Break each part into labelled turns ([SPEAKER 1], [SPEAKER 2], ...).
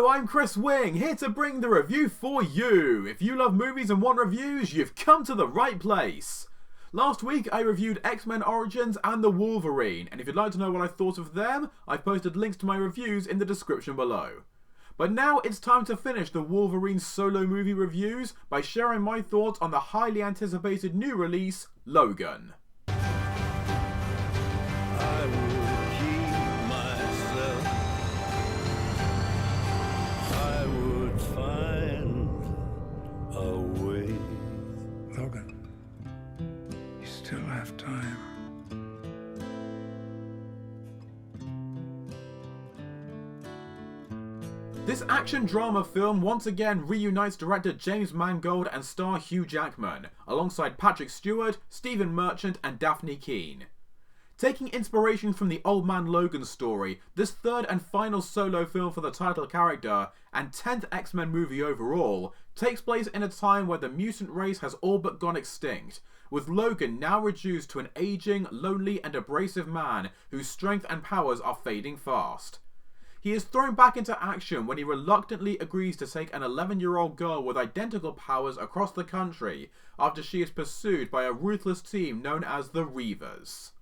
[SPEAKER 1] Hello, I'm Chris Wing, here to bring the review for you. If you love movies and want reviews, you've come to the right place. Last week I reviewed X-Men Origins and the Wolverine, and if you'd like to know what I thought of them, I've posted links to my reviews in the description below. But now it's time to finish the Wolverine solo movie reviews by sharing my thoughts on the highly anticipated new release, Logan.
[SPEAKER 2] Logan, you still have time.
[SPEAKER 1] This action drama film once again reunites director James Mangold and star Hugh Jackman, alongside Patrick Stewart, Stephen Merchant and Daphne Keane. Taking inspiration from the Old Man Logan story, this third and final solo film for the title character, and 10th X-Men movie overall, takes place in a time where the mutant race has all but gone extinct, with Logan now reduced to an aging, lonely and abrasive man whose strength and powers are fading fast. He is thrown back into action when he reluctantly agrees to take an 11-year-old girl with identical powers across the country after she is pursued by a ruthless team known as the Reavers.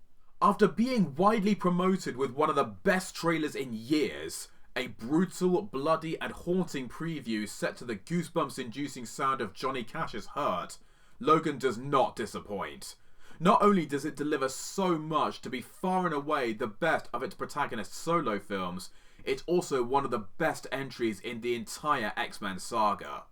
[SPEAKER 1] After being widely promoted with one of the best trailers in years, a brutal, bloody and haunting preview set to the goosebumps-inducing sound of Johnny Cash's Hurt, Logan does not disappoint. Not only does it deliver so much to be far and away the best of its protagonist solo films, it's also one of the best entries in the entire X-Men saga.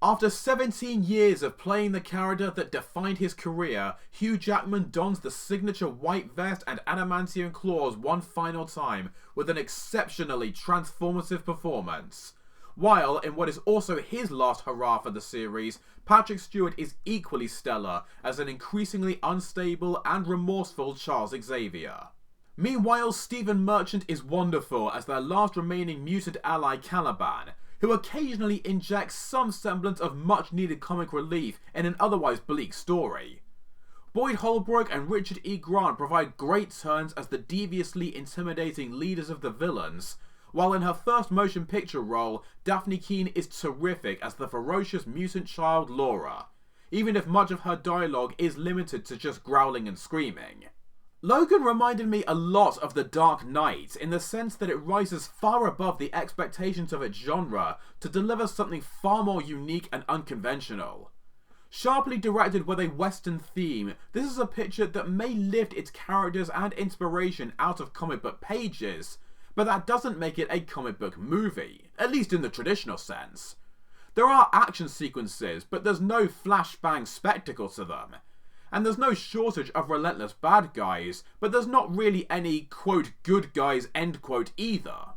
[SPEAKER 1] After 17 years of playing the character that defined his career, Hugh Jackman dons the signature white vest and adamantium claws one final time with an exceptionally transformative performance. While, in what is also his last hurrah for the series, Patrick Stewart is equally stellar as an increasingly unstable and remorseful Charles Xavier. Meanwhile, Stephen Merchant is wonderful as their last remaining mutant ally Caliban, who occasionally injects some semblance of much-needed comic relief in an otherwise bleak story. Boyd Holbrook and Richard E. Grant provide great turns as the deviously intimidating leaders of the villains, while in her first motion picture role, Daphne Keane is terrific as the ferocious mutant child Laura, even if much of her dialogue is limited to just growling and screaming. Logan reminded me a lot of The Dark Knight in the sense that it rises far above the expectations of its genre to deliver something far more unique and unconventional. Sharply directed with a western theme, this is a picture that may lift its characters and inspiration out of comic book pages, but that doesn't make it a comic book movie, at least in the traditional sense. There are action sequences, but there's no flashbang spectacle to them. And there's no shortage of relentless bad guys, but there's not really any, quote, good guys, end quote, either.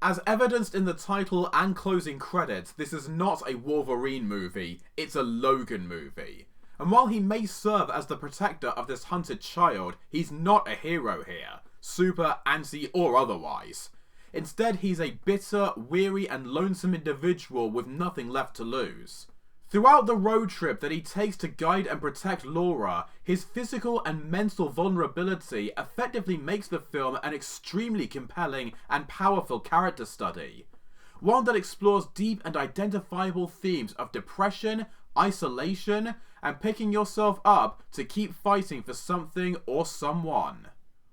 [SPEAKER 1] As evidenced in the title and closing credits, this is not a Wolverine movie, it's a Logan movie. And while he may serve as the protector of this hunted child, he's not a hero here, super, anti, or otherwise. Instead, he's a bitter, weary, and lonesome individual with nothing left to lose. Throughout the road trip that he takes to guide and protect Laura, his physical and mental vulnerability effectively makes the film an extremely compelling and powerful character study. One that explores deep and identifiable themes of depression, isolation, and picking yourself up to keep fighting for something or someone.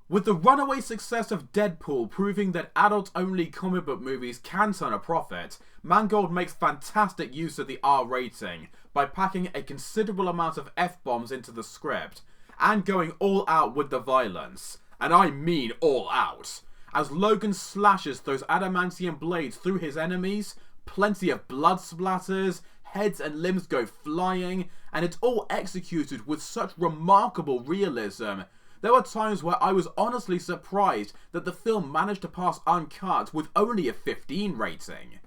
[SPEAKER 1] With the runaway success of Deadpool proving that adult-only comic book movies can turn a profit, Mangold makes fantastic use of the R rating by packing a considerable amount of F-bombs into the script, and going all out with the violence, and I mean all out. As Logan slashes those adamantium blades through his enemies, plenty of blood splatters, heads and limbs go flying, and it's all executed with such remarkable realism. There were times where I was honestly surprised that the film managed to pass uncut with only a 15 rating.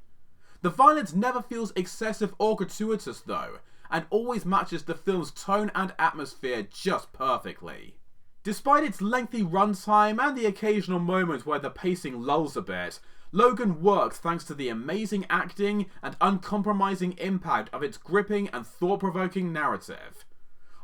[SPEAKER 1] The violence never feels excessive or gratuitous though, and always matches the film's tone and atmosphere just perfectly. Despite its lengthy runtime and the occasional moment where the pacing lulls a bit, Logan works thanks to the amazing acting and uncompromising impact of its gripping and thought-provoking narrative.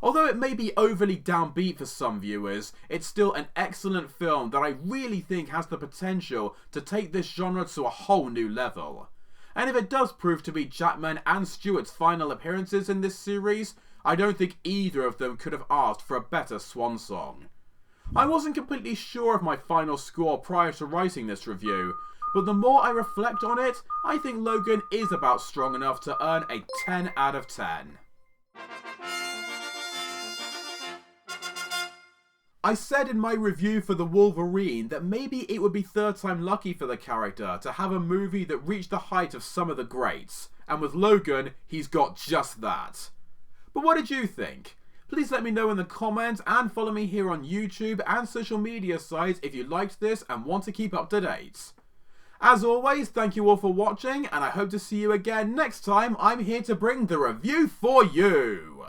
[SPEAKER 1] Although it may be overly downbeat for some viewers, it's still an excellent film that I really think has the potential to take this genre to a whole new level. And if it does prove to be Jackman and Stewart's final appearances in this series, I don't think either of them could have asked for a better swan song. I wasn't completely sure of my final score prior to writing this review, but the more I reflect on it, I think Logan is about strong enough to earn a 10 out of 10. I said in my review for the Wolverine that maybe it would be third time lucky for the character to have a movie that reached the height of some of the greats, and with Logan, he's got just that. But what did you think? Please let me know in the comments and follow me here on YouTube and social media sites if you liked this and want to keep up to date. As always, thank you all for watching, and I hope to see you again next time I'm here to bring the review for you.